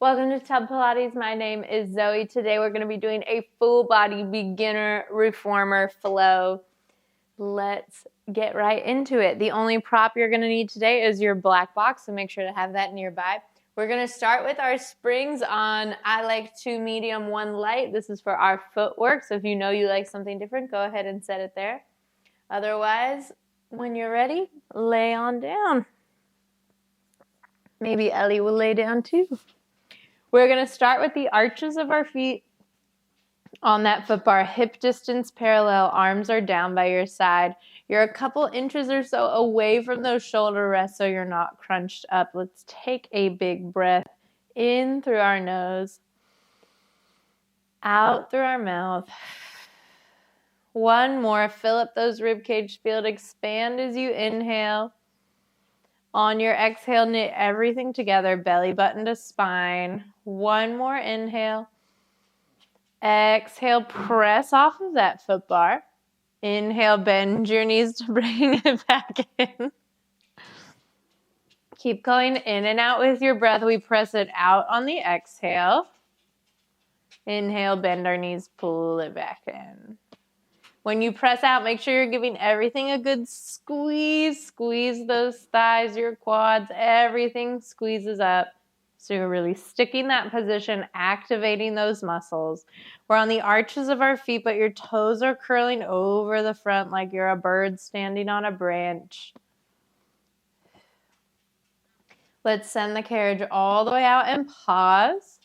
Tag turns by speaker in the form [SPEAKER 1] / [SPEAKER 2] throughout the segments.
[SPEAKER 1] Welcome to Tub Pilates. My name is Zoe. Today we're going to be doing a full body beginner reformer flow. Let's get right into it. The only prop you're going to need today is your black box, so make sure to have that nearby. We're going to start with our springs on, I like 2 medium, 1 light. This is for our footwork, so if you know you like something different, go ahead and set it there. Otherwise, when you're ready, lay on down. Maybe Ellie will lay down too. We're going to start with the arches of our feet on that foot bar, hip distance parallel, arms are down by your side. You're a couple inches or so away from those shoulder rests so you're not crunched up. Let's take a big breath in through our nose, out through our mouth. One more, fill up those ribcage, feel it expand as you inhale. On your exhale, knit everything together, belly button to spine. One more inhale. Exhale, press off of that foot bar. Inhale, bend your knees to bring it back in. Keep going in and out with your breath. We press it out on the exhale. Inhale, bend our knees, pull it back in. When you press out, make sure you're giving everything a good squeeze. Squeeze those thighs, your quads, everything squeezes up. So you're really sticking that position, activating those muscles. We're on the arches of our feet, but your toes are curling over the front like you're a bird standing on a branch. Let's send the carriage all the way out and pause.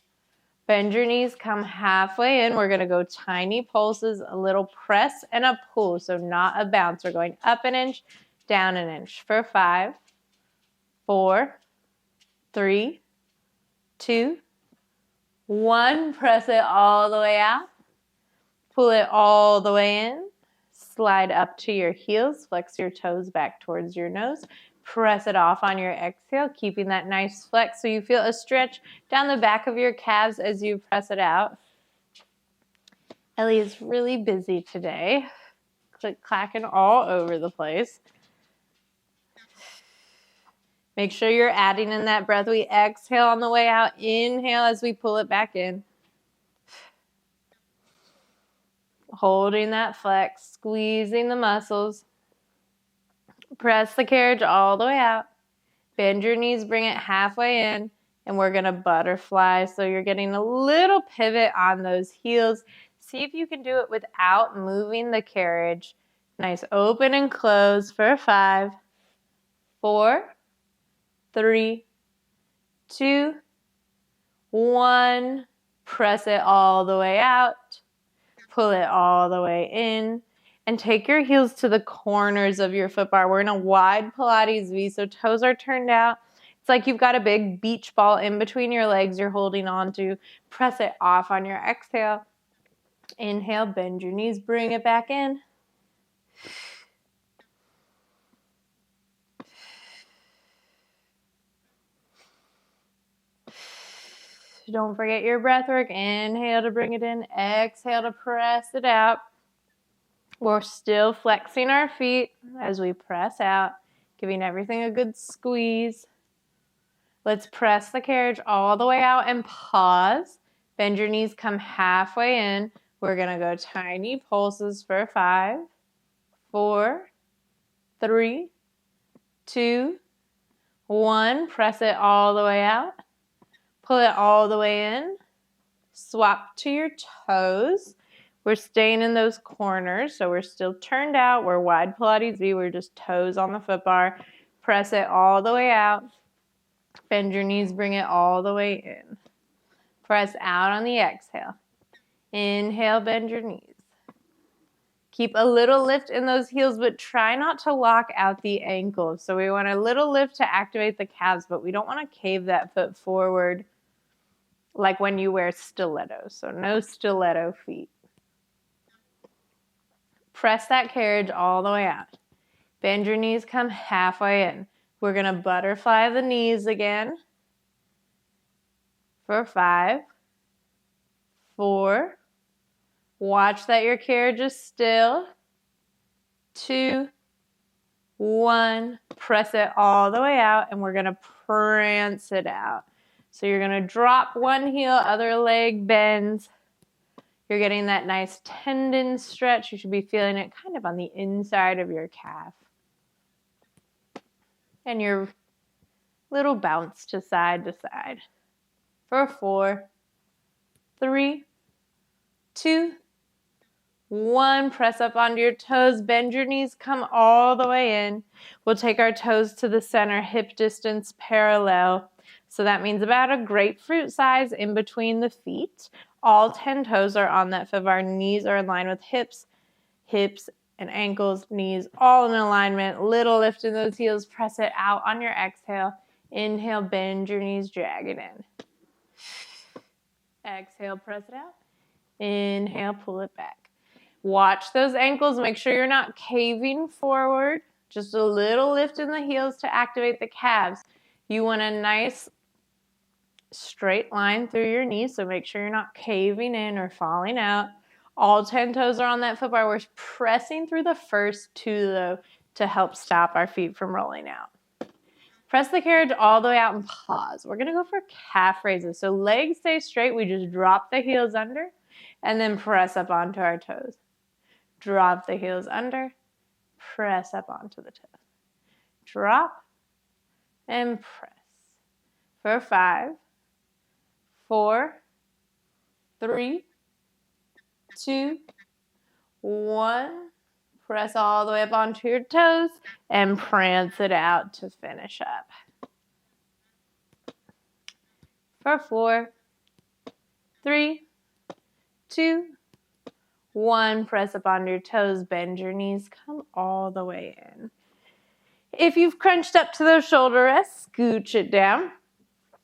[SPEAKER 1] Bend your knees, come halfway in. We're going to go tiny pulses, a little press and a pull, so not a bounce. We're going up an inch, down an inch for 5, 4, 3, 2, 1. Press it all the way out. Pull it all the way in. Slide up to your heels. Flex your toes back towards your nose. Press it off on your exhale, keeping that nice flex so you feel a stretch down the back of your calves as you press it out. Ellie is really busy today. Click-clacking all over the place. Make sure you're adding in that breath. We exhale on the way out. Inhale as we pull it back in. Holding that flex, squeezing the muscles. Press the carriage all the way out. Bend your knees, bring it halfway in, and we're going to butterfly. So you're getting a little pivot on those heels. See if you can do it without moving the carriage. Nice open and close for 5, 4, 3, 2, 1. Press it all the way out. Pull it all the way in. And take your heels to the corners of your foot bar. We're in a wide Pilates V, so toes are turned out. It's like you've got a big beach ball in between your legs you're holding on to. Press it off on your exhale. Inhale, bend your knees, bring it back in. Don't forget your breath work. Inhale to bring it in. Exhale to press it out. We're still flexing our feet as we press out, giving everything a good squeeze. Let's press the carriage all the way out and pause. Bend your knees, come halfway in. We're going to go tiny pulses for 5, 4, 3, 2, 1. Press it all the way out. Pull it all the way in. Swap to your toes. We're staying in those corners, so we're still turned out. We're wide Pilates V. We're just toes on the foot bar. Press it all the way out. Bend your knees, bring it all the way in. Press out on the exhale. Inhale, bend your knees. Keep a little lift in those heels, but try not to lock out the ankles. So we want a little lift to activate the calves, but we don't want to cave that foot forward like when you wear stilettos. So no stiletto feet. Press that carriage all the way out. Bend your knees, come halfway in. We're going to butterfly the knees again for 5, 4. Watch that your carriage is still. 2, 1. Press it all the way out, and we're going to prance it out. So you're going to drop one heel, other leg bends. You're getting that nice tendon stretch. You should be feeling it kind of on the inside of your calf. And your little bounce to side for 4, 3, 2, 1. Press up onto your toes, bend your knees, come all the way in. We'll take our toes to the center, hip distance parallel. So that means about a grapefruit size in between the feet. All 10 toes are on that foot. Our knees are in line with hips and ankles, knees, all in alignment. Little lift in those heels. Press it out on your exhale. Inhale, bend your knees, drag it in. Exhale, press it out. Inhale, pull it back. Watch those ankles. Make sure you're not caving forward. Just a little lift in the heels to activate the calves. You want a nice straight line through your knees, so make sure you're not caving in or falling out. All 10 toes are on that foot bar. We're pressing through the first 2, though, to help stop our feet from rolling out. Press the carriage all the way out and pause. We're going to go for calf raises. So legs stay straight. We just drop the heels under and then press up onto our toes. Drop the heels under, press up onto the toes. Drop and press. For 5, 4, 3, 2, 1. Press all the way up onto your toes and prance it out to finish up. For 4, 3, 2, 1. Press up onto your toes, bend your knees, come all the way in. If you've crunched up to those shoulder rests, scooch it down.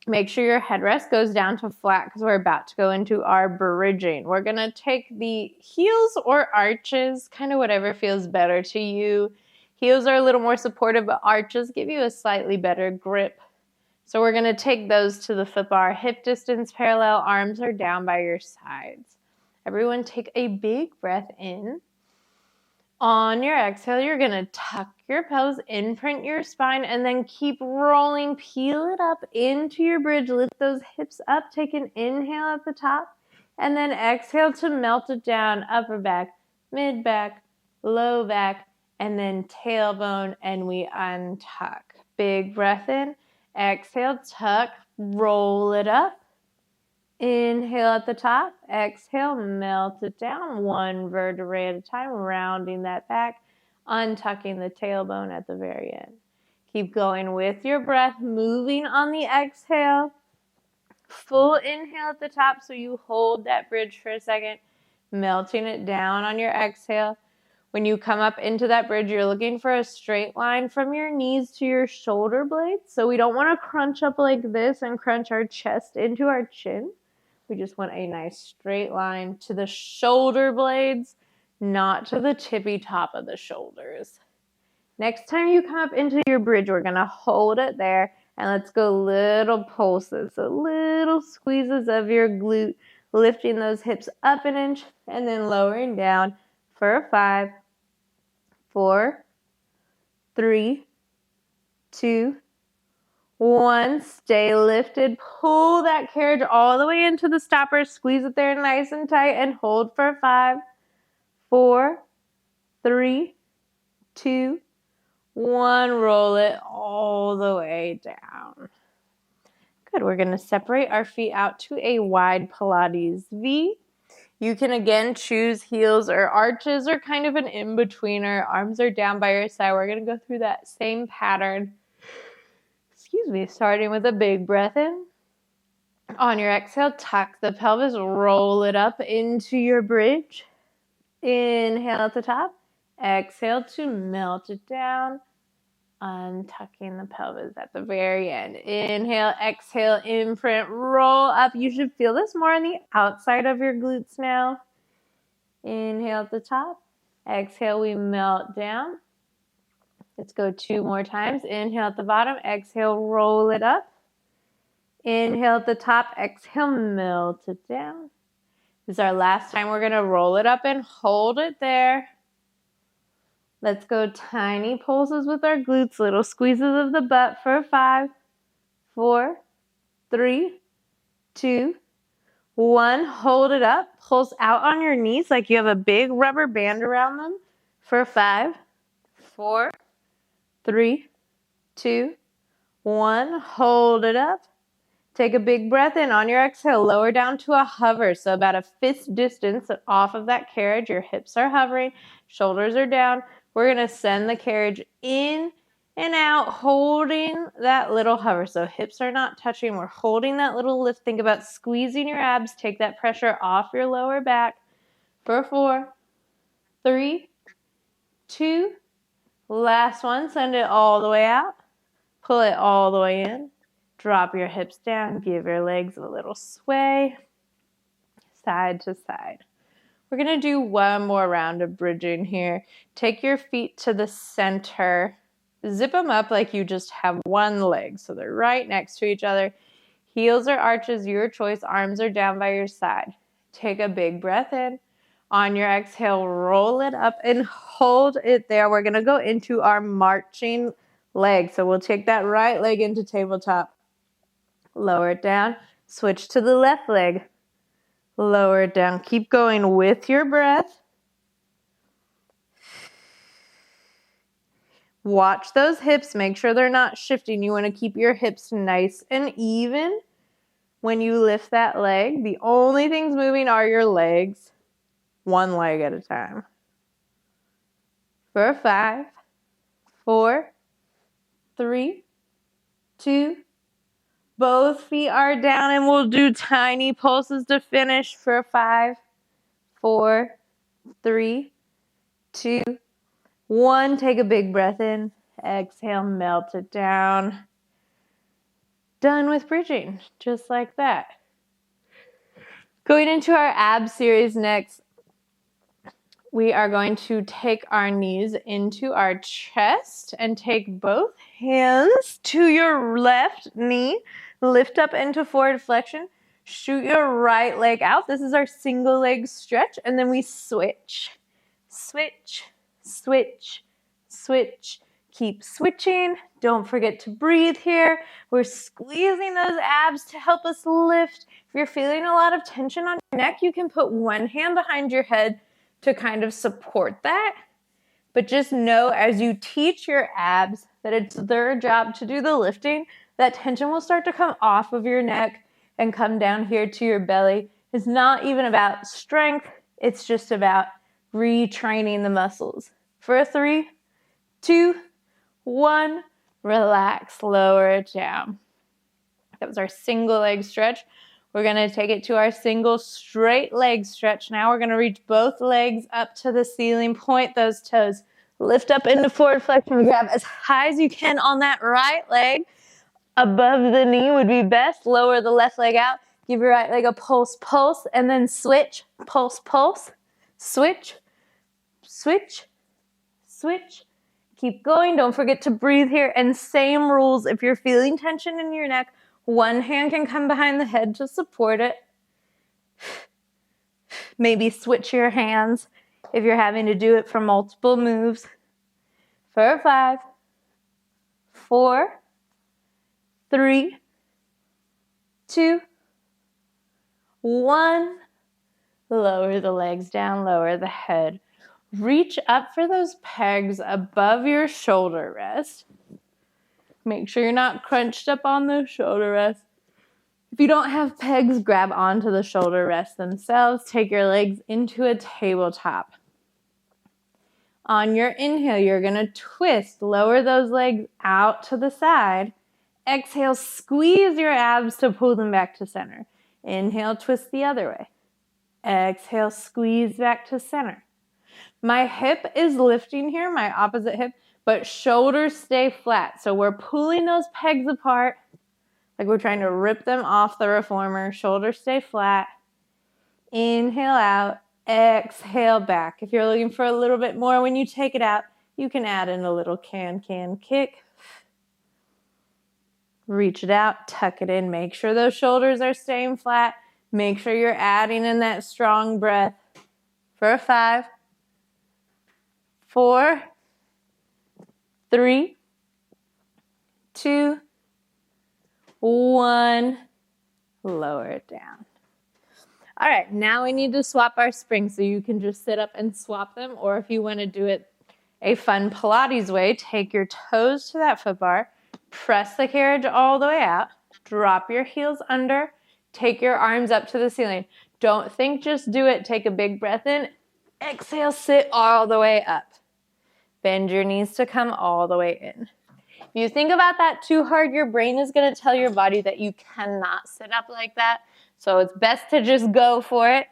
[SPEAKER 1] Make sure your headrest goes down to flat because we're about to go into our bridging. We're going to take the heels or arches, kind of whatever feels better to you. Heels are a little more supportive, but arches give you a slightly better grip. So we're going to take those to the foot bar, hip distance parallel, arms are down by your sides. Everyone take a big breath in. On your exhale, you're going to tuck your pelvis, imprint your spine, and then keep rolling. Peel it up into your bridge. Lift those hips up. Take an inhale at the top, and then exhale to melt it down. Upper back, mid back, low back, and then tailbone, and we untuck. Big breath in. Exhale, tuck, roll it up. Inhale at the top, exhale, melt it down, 1 vertebrae at a time, rounding that back, untucking the tailbone at the very end. Keep going with your breath, moving on the exhale. Full inhale at the top, so you hold that bridge for a second, melting it down on your exhale. When you come up into that bridge, you're looking for a straight line from your knees to your shoulder blades. So we don't want to crunch up like this and crunch our chest into our chin. We just want a nice straight line to the shoulder blades, not to the tippy top of the shoulders. Next time you come up into your bridge, we're going to hold it there, and let's go little pulses, so little squeezes of your glute, lifting those hips up an inch and then lowering down for 5, 4, 3, 2, 1. Stay lifted. Pull that carriage all the way into the stopper. Squeeze it there nice and tight and hold for 5, 4, 3, 2, 1. Roll it all the way down. Good. We're going to separate our feet out to a wide Pilates V. You can again choose heels or arches or kind of an in-betweener. Arms are down by your side. We're going to go through that same pattern. Starting with a big breath in. On your exhale, tuck the pelvis, roll it up into your bridge. Inhale at the top. Exhale to melt it down. Untucking the pelvis at the very end. Inhale, exhale, imprint, roll up. You should feel this more on the outside of your glutes now. Inhale at the top. Exhale, we melt down. Let's go 2 more times. Inhale at the bottom. Exhale, roll it up. Inhale at the top. Exhale, melt it down. This is our last time. We're going to roll it up and hold it there. Let's go tiny pulses with our glutes. Little squeezes of the butt for 5, 4, 3, 2, 1. Hold it up. Pulse out on your knees like you have a big rubber band around them for 5, 4, 3, 2, 1. Hold it up. Take a big breath in. On your exhale, lower down to a hover. So about a fist distance off of that carriage. Your hips are hovering, shoulders are down. We're going to send the carriage in and out, holding that little hover. So hips are not touching. We're holding that little lift. Think about squeezing your abs. Take that pressure off your lower back for 4, 3, 2. Last one. Send it all the way out. Pull it all the way in. Drop your hips down. Give your legs a little sway. Side to side. We're going to do one more round of bridging here. Take your feet to the center. Zip them up like you just have one leg. So they're right next to each other. Heels or arches, your choice. Arms are down by your side. Take a big breath in. On your exhale, roll it up and hold it there. We're going to go into our marching leg. So we'll take that right leg into tabletop. Lower it down. Switch to the left leg. Lower it down. Keep going with your breath. Watch those hips. Make sure they're not shifting. You want to keep your hips nice and even when you lift that leg. The only things moving are your legs, one leg at a time. For 5, 4, 3, 2. Both feet are down, and we'll do tiny pulses to finish for 5, 4, 3, 2, 1. Take a big breath in. Exhale, melt it down. Done with bridging, just like that. Going into our abs series next, we are going to take our knees into our chest and take both hands to your left knee. Lift up into forward flexion. Shoot your right leg out. This is our single leg stretch. And then we switch. Switch, switch, switch. Keep switching. Don't forget to breathe here. We're squeezing those abs to help us lift. If you're feeling a lot of tension on your neck, you can put one hand behind your head to kind of support that. But just know as you teach your abs that it's their job to do the lifting, that tension will start to come off of your neck and come down here to your belly. It's not even about strength. It's just about retraining the muscles. For 3, 2, 1, relax, lower it down. That was our single leg stretch. We're going to take it to our single straight leg stretch. Now we're going to reach both legs up to the ceiling. Point those toes. Lift up into forward flexion. Grab as high as you can on that right leg. Above the knee would be best. Lower the left leg out. Give your right leg a pulse, pulse, and then switch. Pulse, pulse. Switch, switch, switch. Keep going. Don't forget to breathe here. And same rules. If you're feeling tension in your neck, one hand can come behind the head to support it. Maybe switch your hands if you're having to do it for multiple moves. For 5, 4, 3, 2, 1. Lower the legs down, lower the head. Reach up for those pegs above your shoulder rest. Make sure you're not crunched up on the shoulder rest. If you don't have pegs, grab onto the shoulder rest themselves. Take your legs into a tabletop. On your inhale, you're going to twist. Lower those legs out to the side. Exhale, squeeze your abs to pull them back to center. Inhale, twist the other way. Exhale, squeeze back to center. My hip is lifting here, my opposite hip, but shoulders stay flat. So we're pulling those pegs apart like we're trying to rip them off the reformer. Shoulders stay flat. Inhale out. Exhale back. If you're looking for a little bit more when you take it out, you can add in a little can kick. Reach it out, tuck it in. Make sure those shoulders are staying flat. Make sure you're adding in that strong breath. For 5, 4, 3, 2, 1. lower it down. All right, now we need to swap our springs, so you can just sit up and swap them, or if you want to do it a fun Pilates way, take your toes to that foot bar, press the carriage all the way out, drop your heels under, take your arms up to the ceiling. Don't think, just do it. Take a big breath in, exhale, sit all the way up. Bend your knees to come all the way in. If you think about that too hard, your brain is going to tell your body that you cannot sit up like that. So it's best to just go for it.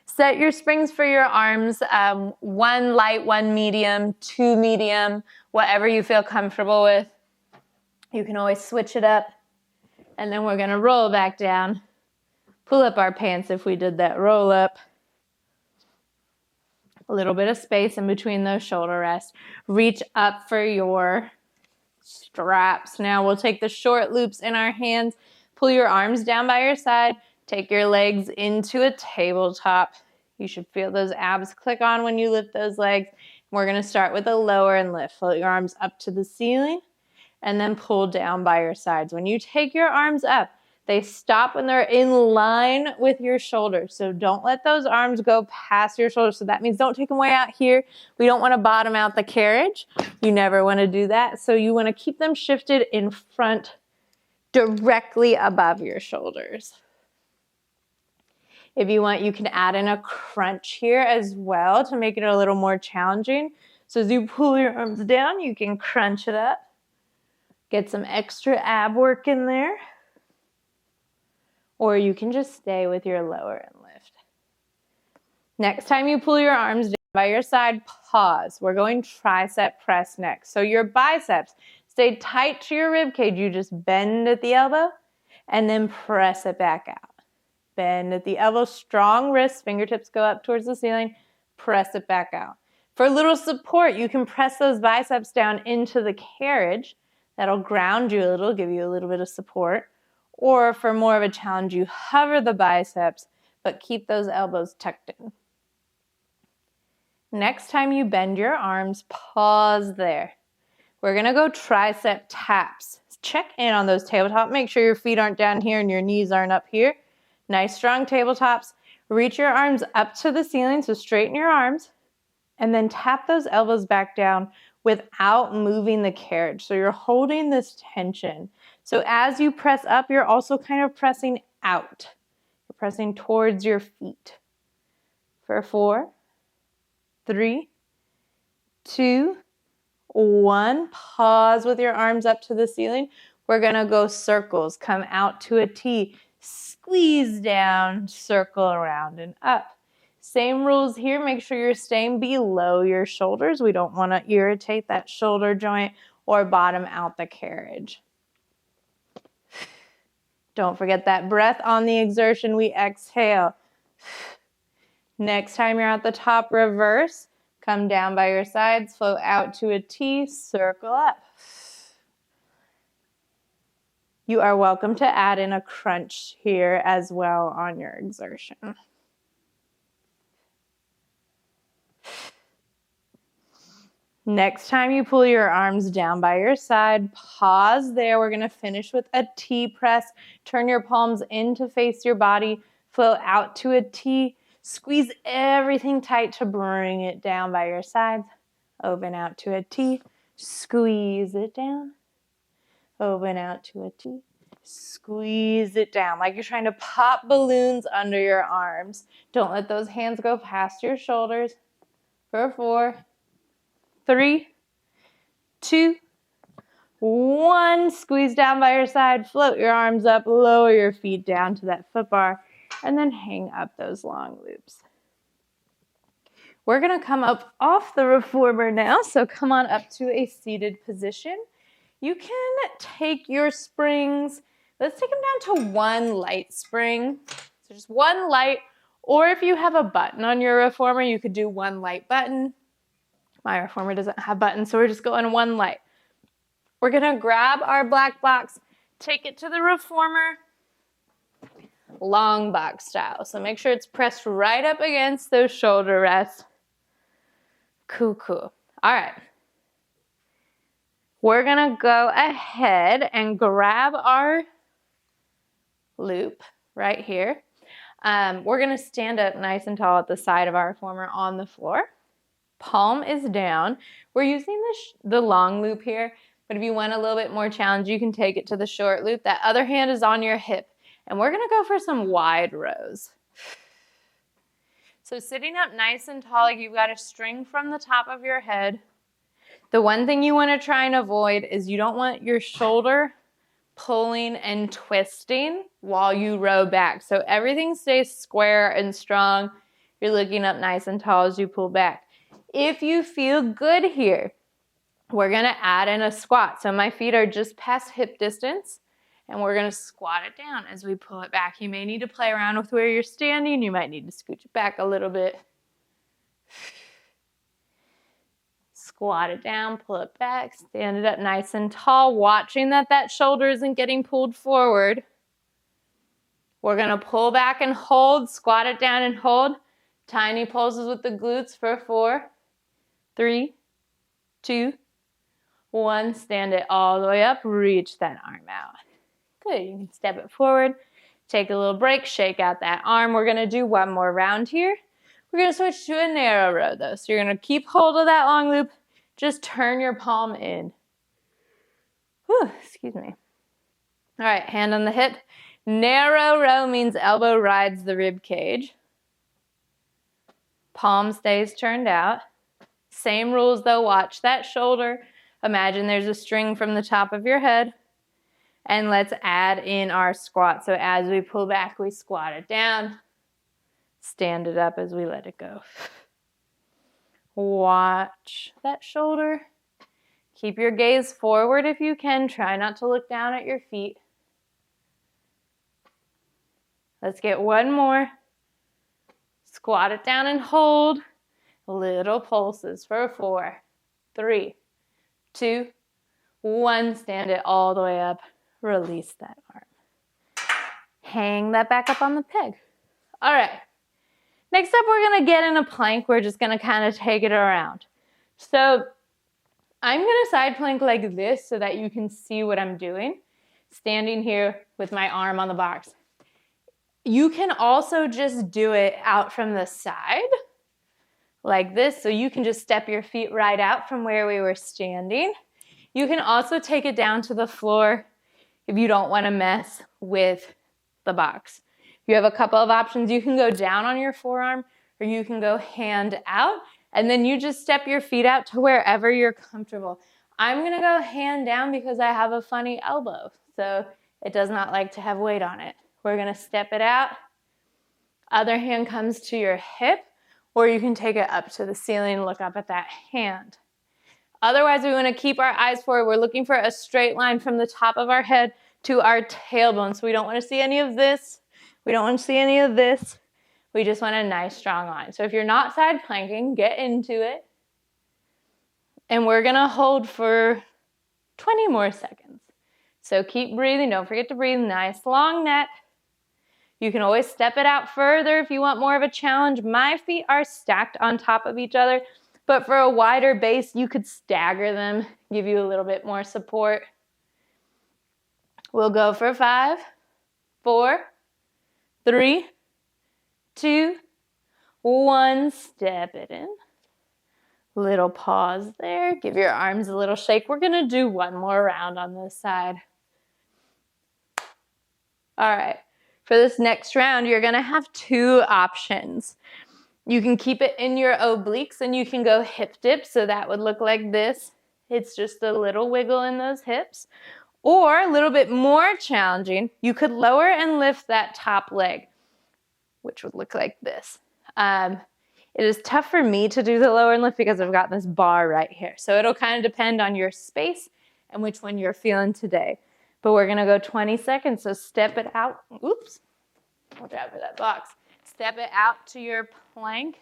[SPEAKER 1] Set your springs for your arms, 1 light, 1 medium, 2 medium, whatever you feel comfortable with. You can always switch it up. And then we're going to roll back down. Pull up our pants if we did that roll up. A little bit of space in between those shoulder rests. Reach up for your straps. Now we'll take the short loops in our hands. Pull your arms down by your side. Take your legs into a tabletop. You should feel those abs click on when you lift those legs. We're going to start with a lower and lift. Float your arms up to the ceiling and then pull down by your sides. When you take your arms up, they stop when they're in line with your shoulders. So don't let those arms go past your shoulders. So that means don't take them way out here. We don't want to bottom out the carriage. You never want to do that. So you want to keep them shifted in front, directly above your shoulders. If you want, you can add in a crunch here as well to make it a little more challenging. So as you pull your arms down, you can crunch it up. Get some extra ab work in there. Or you can just stay with your lower and lift. Next time you pull your arms down by your side, pause. We're going tricep press next. So your biceps stay tight to your rib cage. You just bend at the elbow and then press it back out. Bend at the elbow, strong wrists, fingertips go up towards the ceiling, press it back out. For a little support, you can press those biceps down into the carriage. That'll ground you a little, give you a little bit of support. Or for more of a challenge, you hover the biceps, but keep those elbows tucked in. Next time you bend your arms, pause there. We're gonna go tricep taps. Check in on those tabletop. Make sure your feet aren't down here and your knees aren't up here. Nice strong tabletops. Reach your arms up to the ceiling, so straighten your arms, and then tap those elbows back down without moving the carriage. So you're holding this tension. So as you press up, you're also kind of pressing out. You're pressing towards your feet. For 4, 3, 2, 1. Pause with your arms up to the ceiling. We're gonna go circles. Come out to a T. Squeeze down, circle around and up. Same rules here. Make sure you're staying below your shoulders. We don't want to irritate that shoulder joint or bottom out the carriage. Don't forget that breath on the exertion. We exhale. Next time you're at the top, reverse. Come down by your sides, float out to a T, circle up. You are welcome to add in a crunch here as well on your exertion. Next time you pull your arms down by your side, pause there. We're gonna finish with a T press. Turn your palms in to face your body, float out to a T. Squeeze everything tight to bring it down by your sides. Open out to a T, squeeze it down. Open out to a T. Squeeze it down like you're trying to pop balloons under your arms. Don't let those hands go past your shoulders. For 4, 3, 2, 1. Squeeze down by your side. Float your arms up. Lower your feet down to that foot bar. And then hang up those long loops. We're going to come up off the reformer now. So come on up to a seated position. You can take your springs. Let's take them down to 1 light spring. So just 1 light, or if you have a button on your reformer, you could do 1 light button. My reformer doesn't have buttons, so we're just going 1 light. We're gonna grab our black box, take it to the reformer, long box style. So make sure it's pressed right up against those shoulder rests. Cool. All right. We're gonna go ahead and grab our loop. right here. We're gonna stand up nice and tall at the side of our reformer on the floor. Palm is down. We're using the long loop here, but if you want a little bit more challenge, you can take it to the short loop. That other hand is on your hip, and we're gonna go for some wide rows. So sitting up nice and tall, like you've got a string from the top of your head. The one thing you wanna try and avoid is you don't want your shoulder pulling and twisting while you row back. So everything stays square and strong. You're looking up nice and tall as you pull back. If you feel good here, we're gonna add in a squat. So my feet are just past hip distance, and we're gonna squat it down as we pull it back. You may need to play around with where you're standing. You might need to scooch it back a little bit. Squat it down, pull it back, stand it up nice and tall, watching that shoulder isn't getting pulled forward. We're gonna pull back and hold, squat it down and hold. Tiny pulses with the glutes for 4, 3, 2, 1. Stand it all the way up, reach that arm out. Good, you can step it forward, take a little break, shake out that arm. We're gonna do one more round here. We're gonna switch to a narrow row though. So you're gonna keep hold of that long loop, just turn your palm in. Whew, excuse me. All right, hand on the hip. Narrow row means elbow rides the rib cage. Palm stays turned out. Same rules though, watch that shoulder. Imagine there's a string from the top of your head. And let's add in our squat. So as we pull back, we squat it down. Stand it up as we let it go. Watch that shoulder. Keep your gaze forward if you can. Try not to look down at your feet. Let's get one more. Squat it down and hold. Little pulses for 4, 3, 2, 1. Stand it all the way up. Release that arm. Hang that back up on the peg. All right. Next up, we're gonna get in a plank. We're just gonna kind of take it around. So I'm gonna side plank like this so that you can see what I'm doing. Standing here with my arm on the box. You can also just do it out from the side like this. So you can just step your feet right out from where we were standing. You can also take it down to the floor if you don't wanna mess with the box. You have a couple of options. You can go down on your forearm or you can go hand out and then you just step your feet out to wherever you're comfortable. I'm gonna go hand down because I have a funny elbow, so it does not like to have weight on it. We're gonna step it out. Other hand comes to your hip or you can take it up to the ceiling and look up at that hand. Otherwise, we wanna keep our eyes forward. We're looking for a straight line from the top of our head to our tailbone. So we don't wanna see any of this. We don't want to see any of this. We just want a nice strong line. So if you're not side planking, get into it. And we're gonna hold for 20 more seconds. So keep breathing, don't forget to breathe, nice long neck. You can always step it out further if you want more of a challenge. My feet are stacked on top of each other, but for a wider base, you could stagger them, give you a little bit more support. We'll go for 5, 4, 3, 2, 1. Step it in. Little pause there. Give your arms a little shake. We're gonna do one more round on this side. All right, for this next round, you're gonna have 2 options. You can keep it in your obliques and you can go hip dip, so that would look like this. It's just a little wiggle in those hips. Or a little bit more challenging, you could lower and lift that top leg, which would look like this. It is tough for me to do the lower and lift because I've got this bar right here. So it'll kind of depend on your space and which one you're feeling today. But we're gonna go 20 seconds, so step it out. Oops, watch out for that box. Step it out to your plank.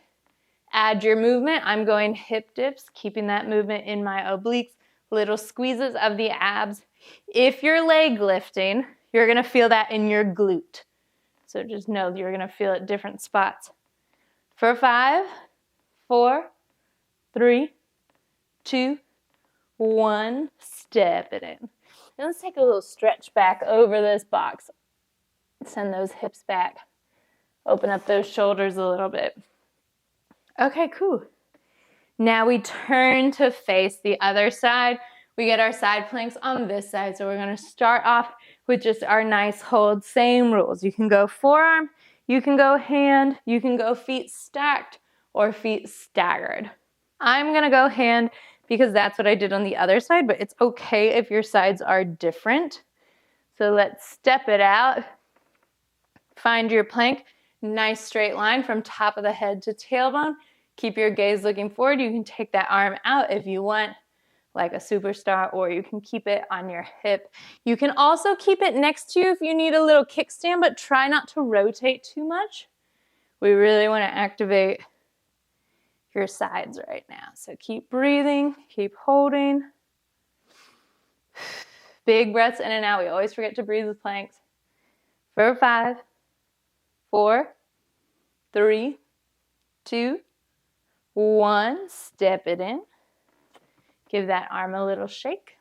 [SPEAKER 1] Add your movement. I'm going hip dips, keeping that movement in my obliques. Little squeezes of the abs. If you're leg lifting, you're gonna feel that in your glute. So just know you're gonna feel it different spots. For 5, 4, 3, 2, 1, step it in. And let's take a little stretch back over this box. Send those hips back. Open up those shoulders a little bit. Okay, cool. Now we turn to face the other side. We get our side planks on this side. So we're gonna start off with just our nice hold. Same rules. You can go forearm, you can go hand, you can go feet stacked or feet staggered. I'm gonna go hand because that's what I did on the other side, but it's okay if your sides are different. So let's step it out. Find your plank. Nice straight line from top of the head to tailbone. Keep your gaze looking forward. You can take that arm out if you want, like a superstar, or you can keep it on your hip. You can also keep it next to you if you need a little kickstand, but try not to rotate too much. We really want to activate your sides right now. So keep breathing, keep holding. Big breaths in and out. We always forget to breathe with planks. For 5, 4, 3, 2, 1. Step it in. Give that arm a little shake.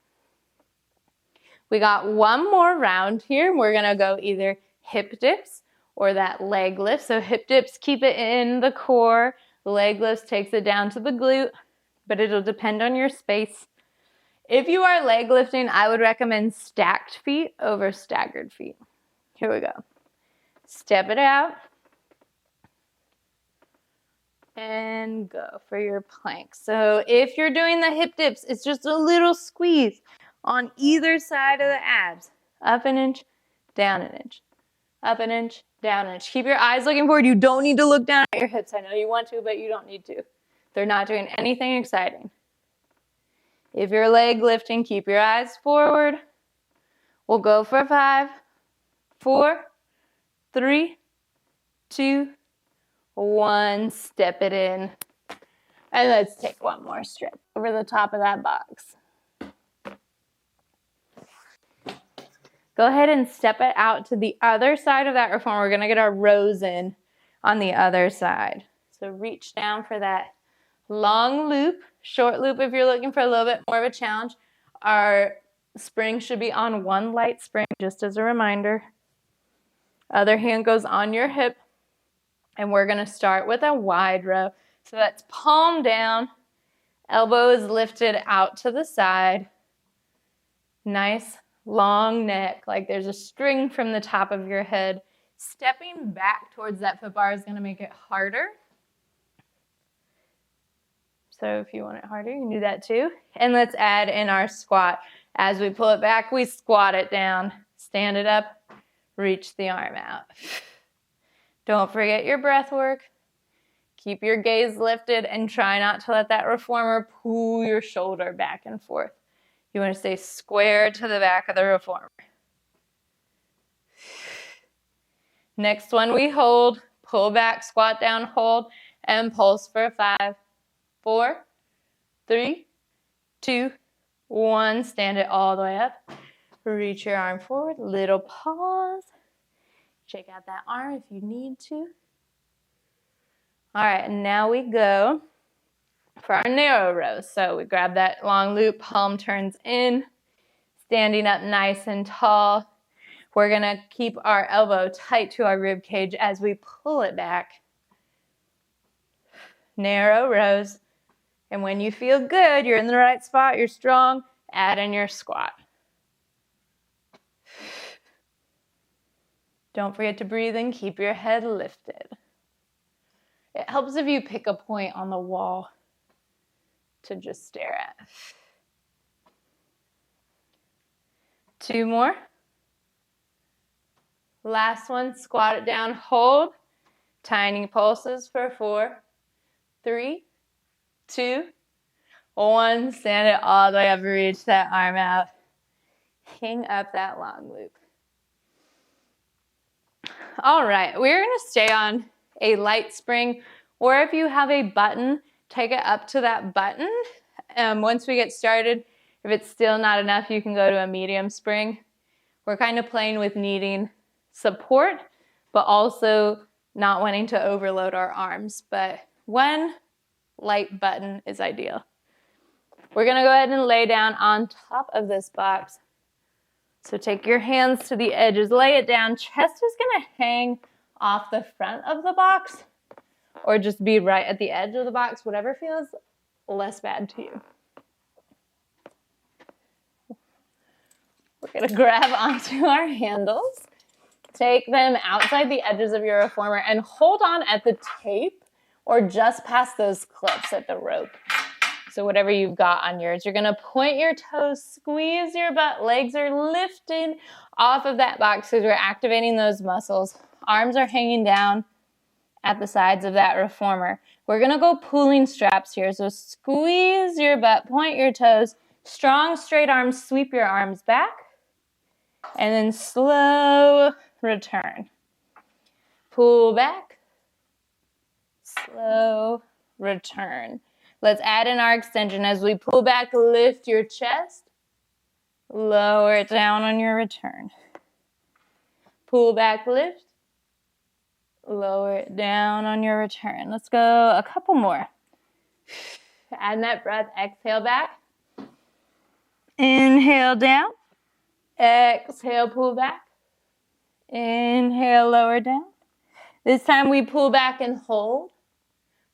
[SPEAKER 1] We got one more round here. We're gonna go either hip dips or that leg lift. So hip dips, keep it in the core. Leg lifts takes it down to the glute, but it'll depend on your space. If you are leg lifting, I would recommend stacked feet over staggered feet. Here we go. Step it out. And go for your plank. So if you're doing the hip dips, it's just a little squeeze on either side of the abs. Up an inch, down an inch. Up an inch, down an inch. Keep your eyes looking forward. You don't need to look down at your hips. I know you want to, but you don't need to. They're not doing anything exciting. If you're leg lifting, keep your eyes forward. We'll go for 5, 4, 3, 2, 1. Step it in. And let's take one more stretch over the top of that box. Go ahead and step it out to the other side of that reformer. We're going to get our rows in on the other side. So reach down for that long loop, short loop if you're looking for a little bit more of a challenge. Our spring should be on one light spring, just as a reminder. Other hand goes on your hip. And we're going to start with a wide row. So that's palm down, elbow is lifted out to the side. Nice long neck, like there's a string from the top of your head. Stepping back towards that foot bar is going to make it harder. So if you want it harder, you can do that too. And let's add in our squat. As we pull it back, we squat it down. Stand it up, reach the arm out. Don't forget your breath work. Keep your gaze lifted and try not to let that reformer pull your shoulder back and forth. You want to stay square to the back of the reformer. Next one we hold, pull back, squat down, hold, and pulse for 5, 4, 3, 2, 1. Stand it all the way up. Reach your arm forward, little pause. Shake out that arm if you need to. All right, and now we go for our narrow rows. So we grab that long loop, palm turns in, standing up nice and tall. We're gonna keep our elbow tight to our rib cage as we pull it back. Narrow rows. And when you feel good, you're in the right spot, you're strong, add in your squat. Don't forget to breathe in, keep your head lifted. It helps if you pick a point on the wall to just stare at. 2 more. Last one, squat it down, hold. Tiny pulses for 4, 3, 2, 1. Stand it all the way up, reach that arm out. Hang up that long loop. All right, we're going to stay on a light spring, or if you have a button, take it up to that button. Once we get started, if it's still not enough, you can go to a medium spring. We're kind of playing with needing support, but also not wanting to overload our arms. But one light button is ideal. We're going to go ahead and lay down on top of this box. So take your hands to the edges, lay it down. Chest is gonna hang off the front of the box or just be right at the edge of the box, whatever feels less bad to you. We're gonna grab onto our handles, take them outside the edges of your reformer and hold on at the tape or just past those clips at the rope. So whatever you've got on yours, you're gonna point your toes, squeeze your butt, legs are lifted off of that box because we're activating those muscles. Arms are hanging down at the sides of that reformer. We're gonna go pulling straps here. So squeeze your butt, point your toes, strong straight arms, sweep your arms back, and then slow return. Pull back, slow return. Let's add in our extension. As we pull back, lift your chest, lower it down on your return. Pull back, lift, lower it down on your return. Let's go a couple more. Add that breath, exhale back. Inhale down, exhale, pull back. Inhale, lower down. This time we pull back and hold.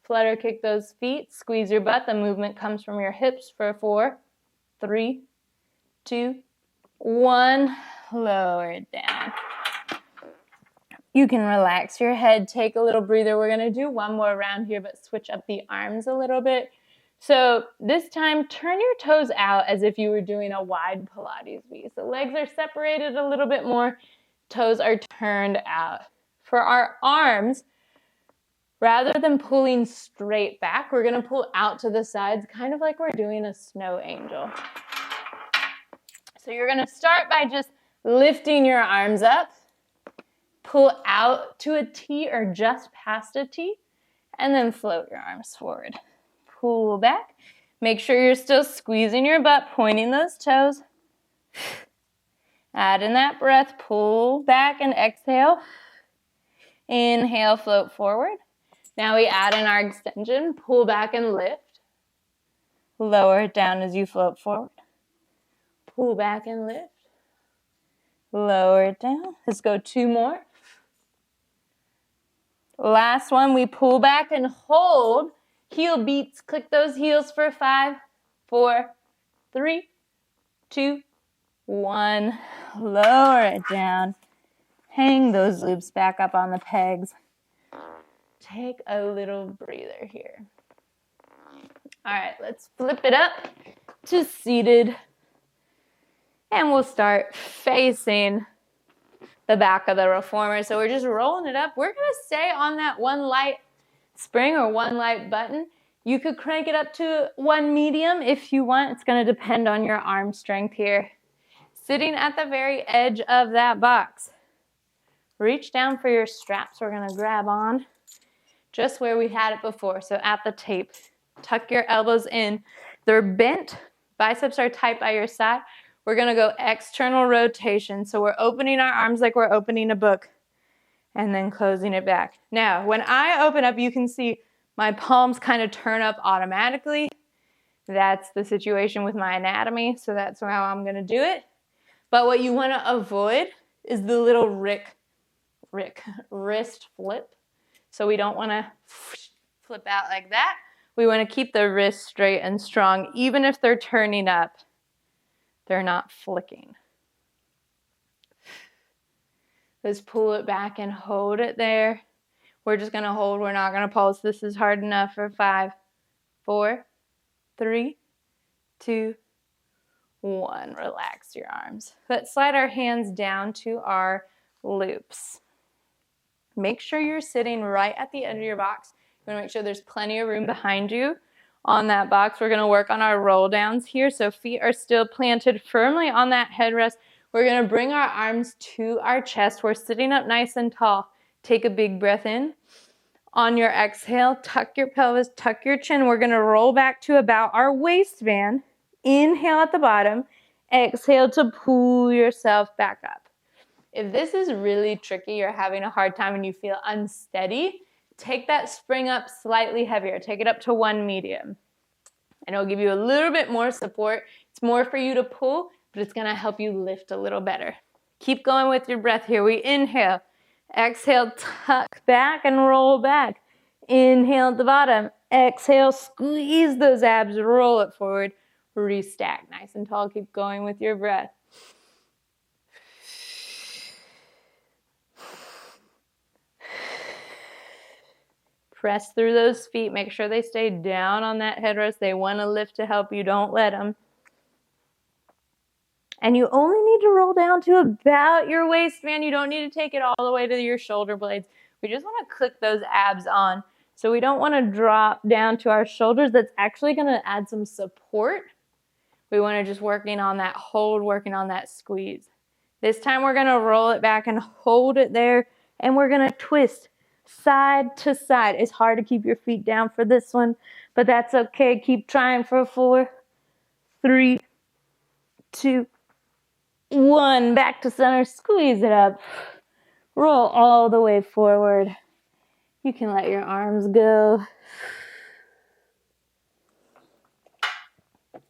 [SPEAKER 1] Flutter kick those feet, squeeze your butt. The movement comes from your hips for 4, 3, 2, 1. Lower it down. You can relax your head, take a little breather. We're gonna do one more round here, but switch up the arms a little bit. So this time, turn your toes out as if you were doing a wide Pilates V. So legs are separated a little bit more, toes are turned out. For our arms, rather than pulling straight back, we're gonna pull out to the sides, kind of like we're doing a snow angel. So you're gonna start by just lifting your arms up, pull out to a T or just past a T, and then float your arms forward. Pull back. Make sure you're still squeezing your butt, pointing those toes. Add in that breath, pull back and exhale. Inhale, float forward. Now we add in our extension, pull back and lift. Lower it down as you float forward. Pull back and lift. Lower it down. Let's go 2 more. Last one, we pull back and hold. Heel beats, click those heels for 5, 4, 3, 2, 1. Lower it down. Hang those loops back up on the pegs. Take a little breather here. All right, let's flip it up to seated. And we'll start facing the back of the reformer. So we're just rolling it up. We're gonna stay on that one light spring or one light button. You could crank it up to one medium if you want. It's gonna depend on your arm strength here. Sitting at the very edge of that box. Reach down for your straps. We're gonna grab on just where we had it before. So at the tape, tuck your elbows in. They're bent, biceps are tight by your side. We're gonna go external rotation. So we're opening our arms like we're opening a book and then closing it back. Now, when I open up, you can see my palms kind of turn up automatically. That's the situation with my anatomy, so that's how I'm gonna do it. But what you wanna avoid is the little wrist flip. So we don't wanna flip out like that. We wanna keep the wrists straight and strong. Even if they're turning up, they're not flicking. Let's pull it back and hold it there. We're just gonna hold, we're not gonna pulse. This is hard enough for 5, 4, 3, 2, 1. Relax your arms. Let's slide our hands down to our loops. Make sure you're sitting right at the end of your box. You wanna make sure there's plenty of room behind you on that box. We're gonna work on our roll downs here. So feet are still planted firmly on that headrest. We're gonna bring our arms to our chest. We're sitting up nice and tall. Take a big breath in. On your exhale, tuck your pelvis, tuck your chin. We're gonna roll back to about our waistband. Inhale at the bottom. Exhale to pull yourself back up. If this is really tricky, you're having a hard time and you feel unsteady, take that spring up slightly heavier. Take it up to 1 medium. And it'll give you a little bit more support. It's more for you to pull, but it's gonna help you lift a little better. Keep going with your breath here. We inhale, exhale, tuck back and roll back. Inhale at the bottom, exhale, squeeze those abs, roll it forward, restack nice and tall. Keep going with your breath. Press through those feet. Make sure they stay down on that headrest. They want to lift to help you. Don't let them. And you only need to roll down to about your waistband. You don't need to take it all the way to your shoulder blades. We just want to click those abs on. So we don't want to drop down to our shoulders. That's actually going to add some support. We want to just working on that hold, working on that squeeze. This time we're going to roll it back and hold it there. And we're going to twist side to side. It's hard to keep your feet down for this one, but that's okay. Keep trying for 4, 3, 2, 1. Back to center. Squeeze it up. Roll all the way forward. You can let your arms go.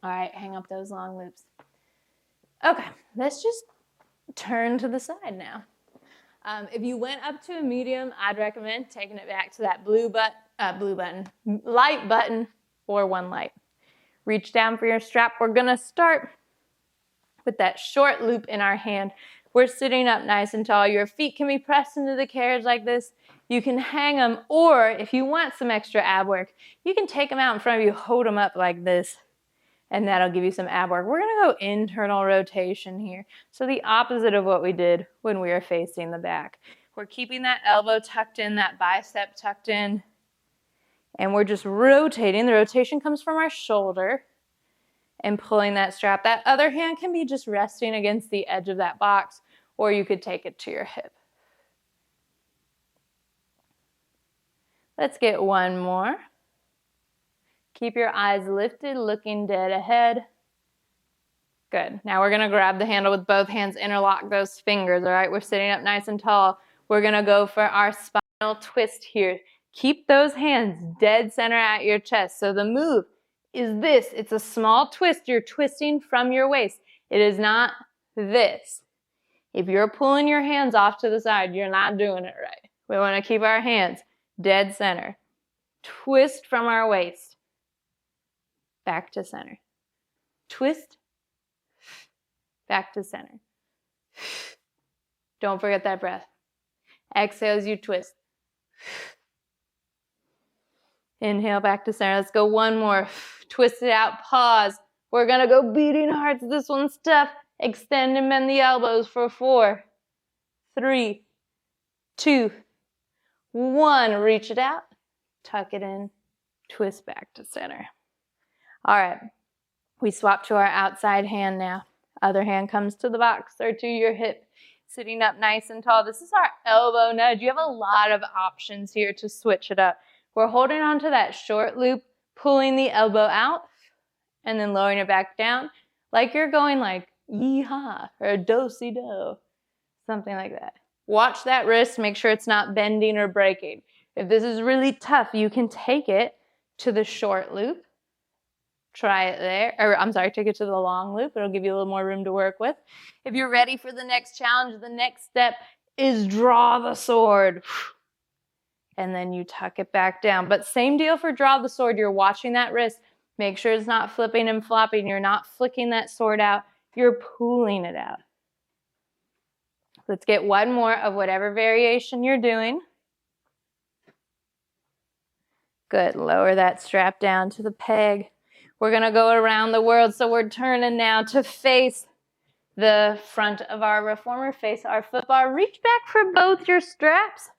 [SPEAKER 1] All right, hang up those long loops. Okay, let's just turn to the side now. If you went up to a medium, I'd recommend taking it back to that light button, or one light. Reach down for your strap. We're gonna start with that short loop in our hand. We're sitting up nice and tall. Your feet can be pressed into the carriage like this. You can hang them, or if you want some extra ab work, you can take them out in front of you, hold them up like this, and that'll give you some ab work. We're gonna go internal rotation here. So the opposite of what we did when we were facing the back. We're keeping that elbow tucked in, that bicep tucked in, and we're just rotating. The rotation comes from our shoulder and pulling that strap. That other hand can be just resting against the edge of that box, or you could take it to your hip. Let's get one more. Keep your eyes lifted, looking dead ahead. Good. Now we're gonna grab the handle with both hands, interlock those fingers, all right? We're sitting up nice and tall. We're gonna go for our spinal twist here. Keep those hands dead center at your chest. So the move is this. It's a small twist. You're twisting from your waist. It is not this. If you're pulling your hands off to the side, you're not doing it right. We wanna keep our hands dead center. Twist from our waist. Back to center. Twist. Back to center. Don't forget that breath. Exhale as you twist. Inhale back to center. Let's go one more. Twist it out. Pause. We're going to go beating hearts. This one's tough. Extend and bend the elbows for 4, 3, 2, 1. Reach it out. Tuck it in. Twist back to center. All right. We swap to our outside hand now. Other hand comes to the box or to your hip. Sitting up nice and tall. This is our elbow nudge. You have a lot of options here to switch it up. We're holding on to that short loop, pulling the elbow out, and then lowering it back down. Like you're going like yee-haw or do-si-do, something like that. Watch that wrist. Make sure it's not bending or breaking. If this is really tough, you can take it to the short loop. Try it there, or I'm sorry, take it to the long loop. It'll give you a little more room to work with. If you're ready for the next challenge, the next step is draw the sword. And then you tuck it back down. But same deal for draw the sword. You're watching that wrist. Make sure it's not flipping and flopping. You're not flicking that sword out. You're pulling it out. Let's get one more of whatever variation you're doing. Good. Lower that strap down to the peg. We're going to go around the world. So we're turning now to face the front of our reformer, face our foot bar. Reach back for both your straps.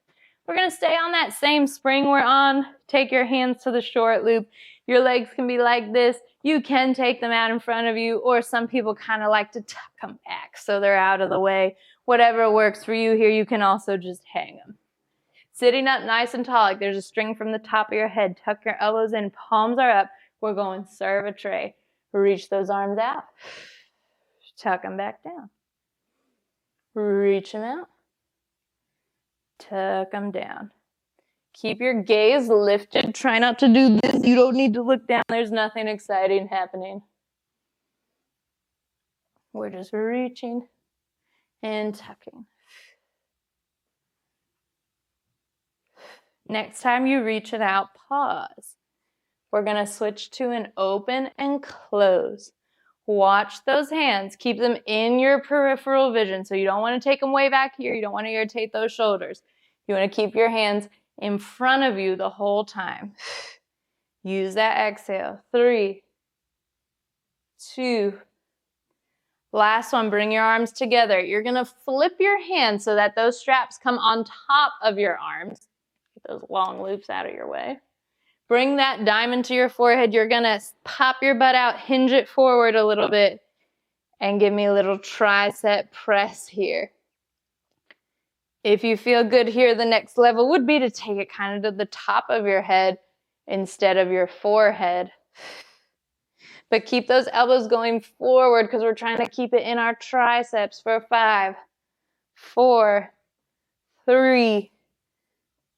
[SPEAKER 1] We're going to stay on that same spring we're on. Take your hands to the short loop. Your legs can be like this. You can take them out in front of you, or some people kind of like to tuck them back so they're out of the way. Whatever works for you here, you can also just hang them. Sitting up nice and tall, like there's a string from the top of your head. Tuck your elbows in, palms are up. We're going serve a tray. Reach those arms out. Tuck them back down. Reach them out. Tuck them down. Keep your gaze lifted. Try not to do this. You don't need to look down. There's nothing exciting happening. We're just reaching and tucking. Next time you reach it out, pause. We're going to switch to an open and close. Watch those hands. Keep them in your peripheral vision. So you don't want to take them way back here. You don't want to irritate those shoulders. You want to keep your hands in front of you the whole time. Use that exhale. 3, 2. Last one, bring your arms together. You're going to flip your hands so that those straps come on top of your arms. Get those long loops out of your way. Bring that diamond to your forehead. You're going to pop your butt out, hinge it forward a little bit, and give me a little tricep press here. If you feel good here, the next level would be to take it kind of to the top of your head instead of your forehead. But keep those elbows going forward because we're trying to keep it in our triceps for 5, 4, 3,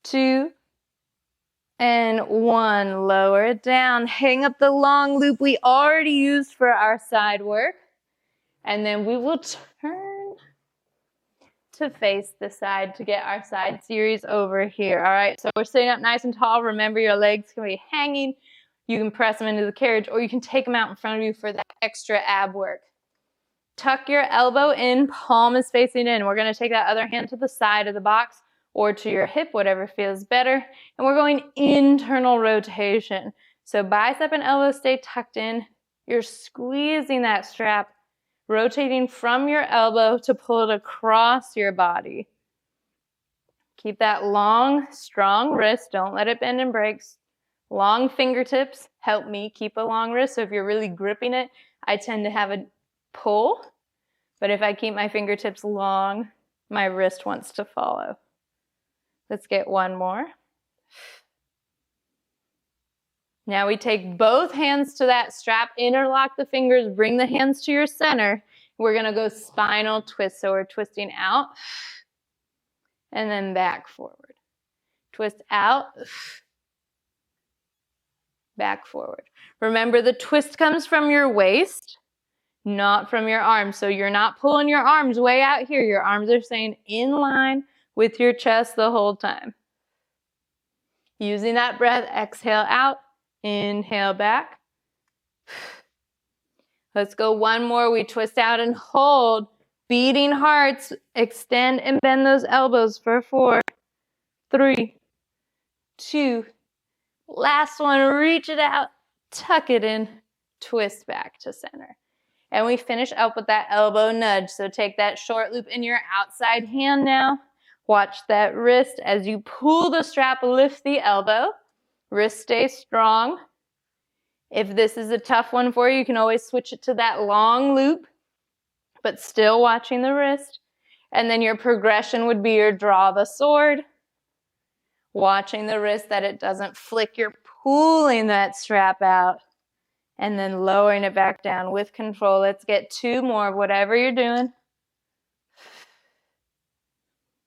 [SPEAKER 1] 2, and 1. Lower it down. Hang up the long loop we already used for our side work. And then we will turn to face the side to get our side series over here. All right, so we're sitting up nice and tall. Remember, your legs can be hanging. You can press them into the carriage, or you can take them out in front of you for that extra ab work. Tuck your elbow in, palm is facing in. We're going to take that other hand to the side of the box or to your hip, whatever feels better. And we're going internal rotation. So bicep and elbow stay tucked in. You're squeezing that strap, rotating from your elbow to pull it across your body. Keep that long, strong wrist. Don't let it bend and break. Long fingertips help me keep a long wrist. So if you're really gripping it, I tend to have a pull. But if I keep my fingertips long, my wrist wants to follow. Let's get one more. Now we take both hands to that strap, interlock the fingers, bring the hands to your center. We're going to go spinal twist. So we're twisting out and then back forward. Twist out, back forward. Remember, the twist comes from your waist, not from your arms. So you're not pulling your arms way out here. Your arms are staying in line with your chest the whole time. Using that breath, exhale out, inhale back. Let's go one more. We twist out and hold. Beating hearts, extend and bend those elbows for 4, 3, 2. Last one, reach it out, tuck it in, twist back to center. And we finish up with that elbow nudge. So take that short loop in your outside hand now. Watch that wrist as you pull the strap, lift the elbow. Wrist stay strong. If this is a tough one for you, you can always switch it to that long loop, but still watching the wrist. And then your progression would be your draw the sword. Watching the wrist that it doesn't flick. You're pulling that strap out and then lowering it back down with control. Let's get 2 more, whatever you're doing.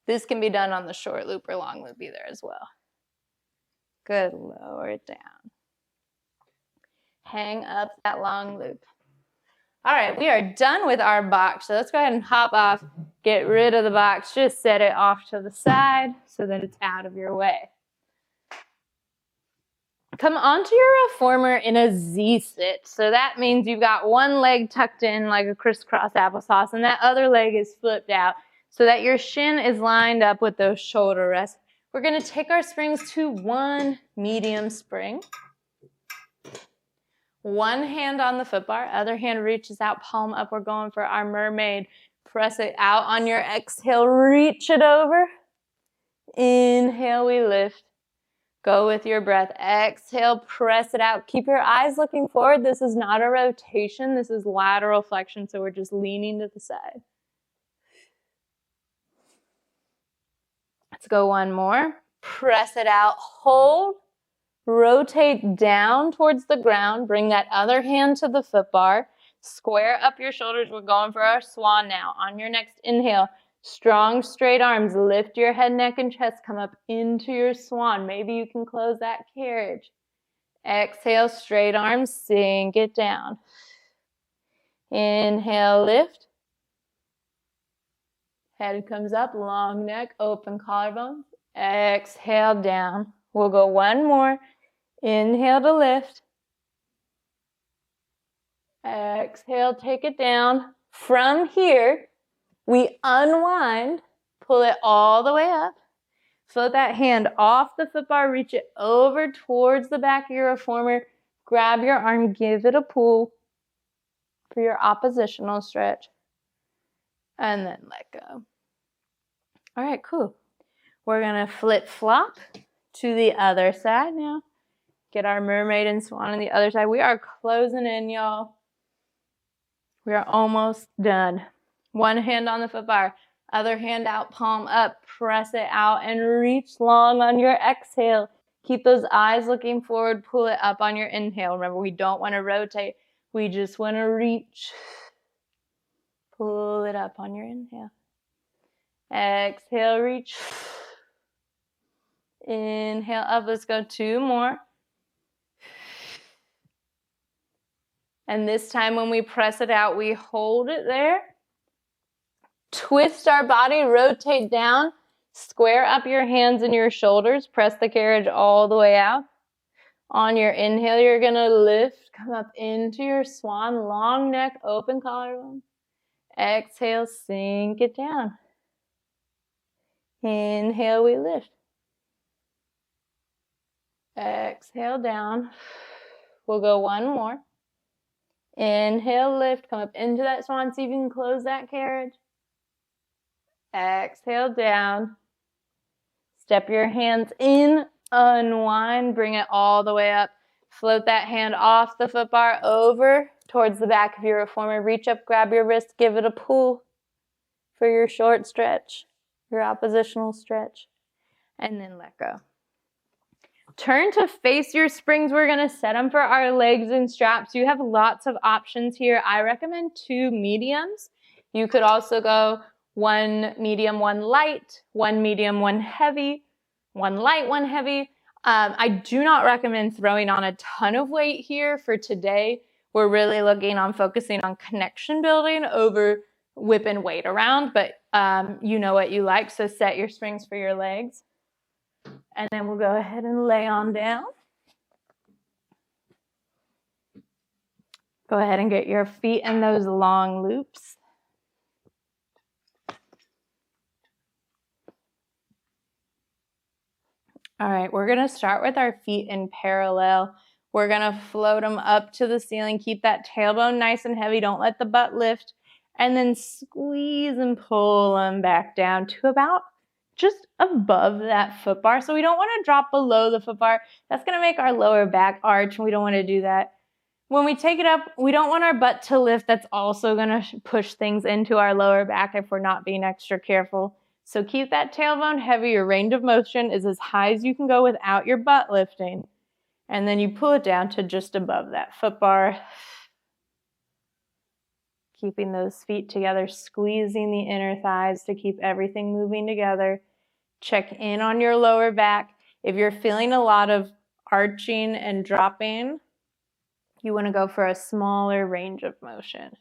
[SPEAKER 1] This can be done on the short loop or long loop either as well. Good, lower it down. Hang up that long loop. All right, we are done with our box. So let's go ahead and hop off, get rid of the box, just set it off to the side so that it's out of your way. Come onto your reformer in a Z-sit. So that means you've got one leg tucked in like a crisscross applesauce and that other leg is flipped out so that your shin is lined up with those shoulder rests. We're going to take our springs to one medium spring. One hand on the foot bar, other hand reaches out, palm up. We're going for our mermaid. Press it out on your exhale, reach it over. Inhale, we lift. Go with your breath. Exhale, press it out. Keep your eyes looking forward. This is not a rotation. This is lateral flexion, so we're just leaning to the side. Let's go one more. Press it out. Hold. Rotate down towards the ground. Bring that other hand to the foot bar. Square up your shoulders. We're going for our swan now. On your next inhale, strong, straight arms. Lift your head, neck, and chest. Come up into your swan. Maybe you can close that carriage. Exhale, straight arms. Sink it down. Inhale, lift. Head comes up, long neck, open collarbones. Exhale, down. We'll go one more. Inhale to lift. Exhale, take it down. From here, we unwind, pull it all the way up. Float that hand off the foot bar, reach it over towards the back of your reformer. Grab your arm, give it a pull for your oppositional stretch. And then let go. All right, cool. We're going to flip-flop to the other side now. Get our mermaid and swan on the other side. We are closing in, y'all. We are almost done. One hand on the foot bar, other hand out, palm up, press it out, and reach long on your exhale. Keep those eyes looking forward, pull it up on your inhale. Remember, we don't want to rotate. We just want to reach. Pull it up on your inhale. Exhale, reach. Inhale up, let's go two more. And this time when we press it out, we hold it there. Twist our body, rotate down, square up your hands and your shoulders, press the carriage all the way out. On your inhale, you're gonna lift, come up into your swan, long neck, open collarbone. Exhale, sink it down. Inhale, we lift. Exhale, down. We'll go one more. Inhale, lift, come up into that swan, see if you can close that carriage. Exhale, down. Step your hands in, unwind, bring it all the way up. Float that hand off the foot bar over towards the back of your reformer. Reach up, grab your wrist, give it a pull for your short stretch, your oppositional stretch, and then let go. Turn to face your springs. We're going to set them for our legs and straps. You have lots of options here. I recommend 2 mediums. You could also go 1 medium, 1 light, 1 medium, 1 heavy, 1 light, 1 heavy. I do not recommend throwing on a ton of weight here for today. We're really looking on focusing on connection building over whipping weight around, but you know what you like, so set your springs for your legs. And then we'll go ahead and lay on down. Go ahead and get your feet in those long loops. All right, we're gonna start with our feet in parallel. We're gonna float them up to the ceiling. Keep that tailbone nice and heavy. Don't let the butt lift. And then squeeze and pull them back down to about just above that foot bar. So we don't want to drop below the foot bar. That's going to make our lower back arch, and we don't want to do that. When we take it up, we don't want our butt to lift. That's also going to push things into our lower back if we're not being extra careful. So keep that tailbone heavy. Your range of motion is as high as you can go without your butt lifting. And then you pull it down to just above that foot bar. Keeping those feet together, squeezing the inner thighs to keep everything moving together. Check in on your lower back. If you're feeling a lot of arching and dropping, you want to go for a smaller range of motion.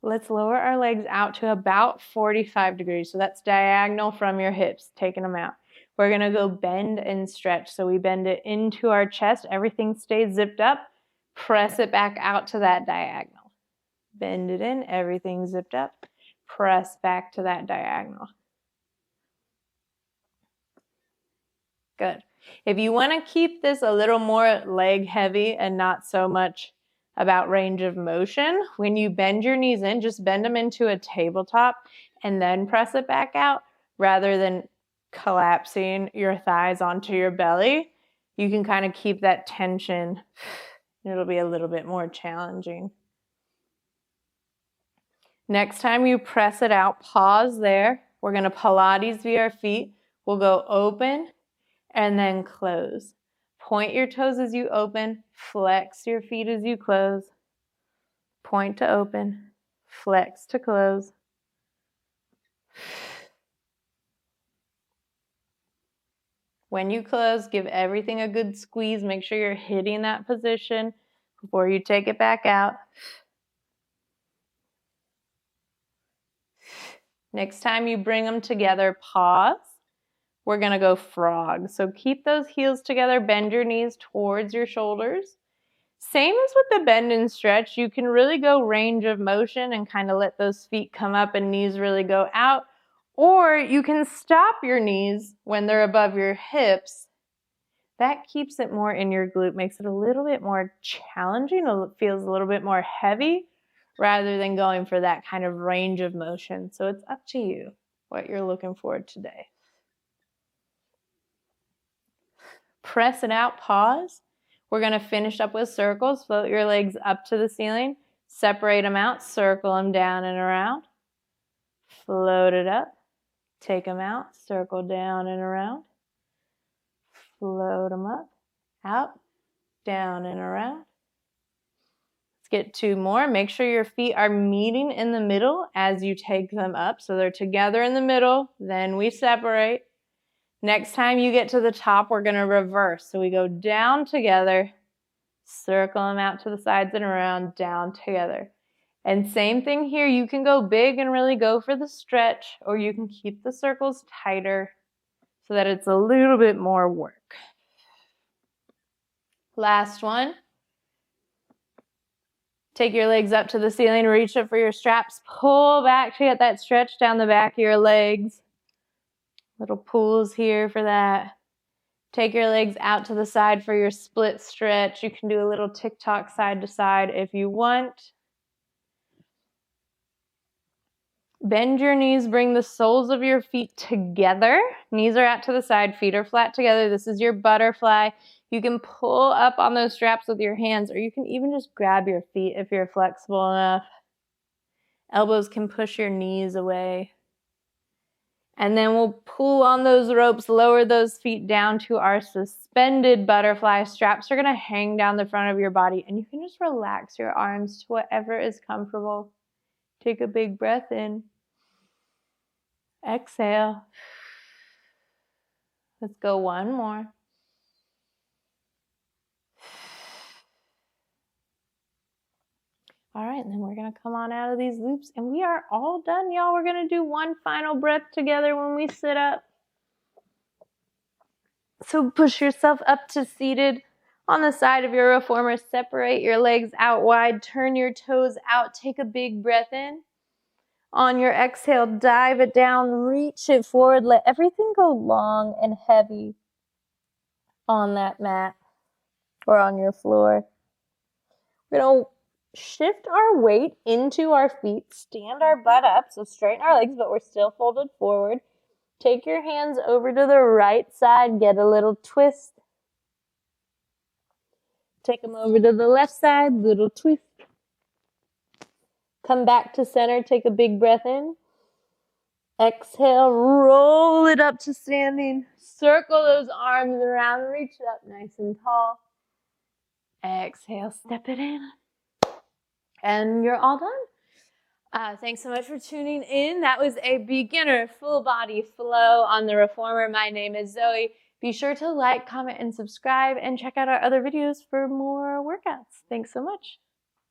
[SPEAKER 1] Let's lower our legs out to about 45 degrees. So that's diagonal from your hips, taking them out. We're going to go bend and stretch. So we bend it into our chest. Everything stays zipped up. Press it back out to that diagonal. Bend it in, everything zipped up. Press back to that diagonal. Good. If you want to keep this a little more leg heavy and not so much about range of motion, when you bend your knees in, just bend them into a tabletop and then press it back out rather than collapsing your thighs onto your belly. You can kind of keep that tension. It'll be a little bit more challenging. Next time you press it out, pause there. We're going to Pilates via our feet. We'll go open and then close. Point your toes as you open. Flex your feet as you close. Point to open. Flex to close. When you close, give everything a good squeeze. Make sure you're hitting that position. before you take it back out. Next time you bring them together, pause. We're gonna go frog. So keep those heels together, bend your knees towards your shoulders. Same as with the bend and stretch, you can really go range of motion and kind of let those feet come up and knees really go out. Or you can stop your knees when they're above your hips. That keeps it more in your glute, makes it a little bit more challenging, it feels a little bit more heavy rather than going for that kind of range of motion. So it's up to you what you're looking for today. Press it out, pause. We're going to finish up with circles. Float your legs up to the ceiling, separate them out, circle them down and around. Float it up, take them out, circle down and around. Float them up, out, down and around. Let's get 2 more. Make sure your feet are meeting in the middle as you take them up. So they're together in the middle, then we separate. Next time you get to the top, we're going to reverse. So we go down together, circle them out to the sides and around, down together. And same thing here, you can go big and really go for the stretch, or you can keep the circles tighter so that it's a little bit more work. Last one. Take your legs up to the ceiling, reach up for your straps, pull back to get that stretch down the back of your legs. Little pulls here for that. Take your legs out to the side for your split stretch. You can do a little tick-tock side to side if you want. Bend your knees, bring the soles of your feet together. Knees are out to the side, feet are flat together. This is your butterfly. You can pull up on those straps with your hands, or you can even just grab your feet if you're flexible enough. Elbows can push your knees away. And then we'll pull on those ropes, lower those feet down to our suspended butterfly. Straps are going to hang down the front of your body, and you can just relax your arms to whatever is comfortable. Take a big breath in. Exhale. Let's go one more. All right, and then we're going to come on out of these loops, and we are all done, y'all. We're going to do one final breath together when we sit up. So push yourself up to seated on the side of your reformer. Separate your legs out wide. Turn your toes out. Take a big breath in. On your exhale, dive it down. Reach it forward. Let everything go long and heavy on that mat or on your floor. We're going to shift our weight into our feet. Stand our butt up. So straighten our legs, but we're still folded forward. Take your hands over to the right side. Get a little twist. Take them over to the left side. Little twist. Come back to center. Take a big breath in. Exhale. Roll it up to standing. Circle those arms around. Reach up nice and tall. Exhale. Step it in. And you're all done. Thanks so much for tuning in. That was a beginner full body flow on the reformer. My name is Zoe. Be sure to like, comment, and subscribe, and check out our other videos for more workouts. Thanks so much.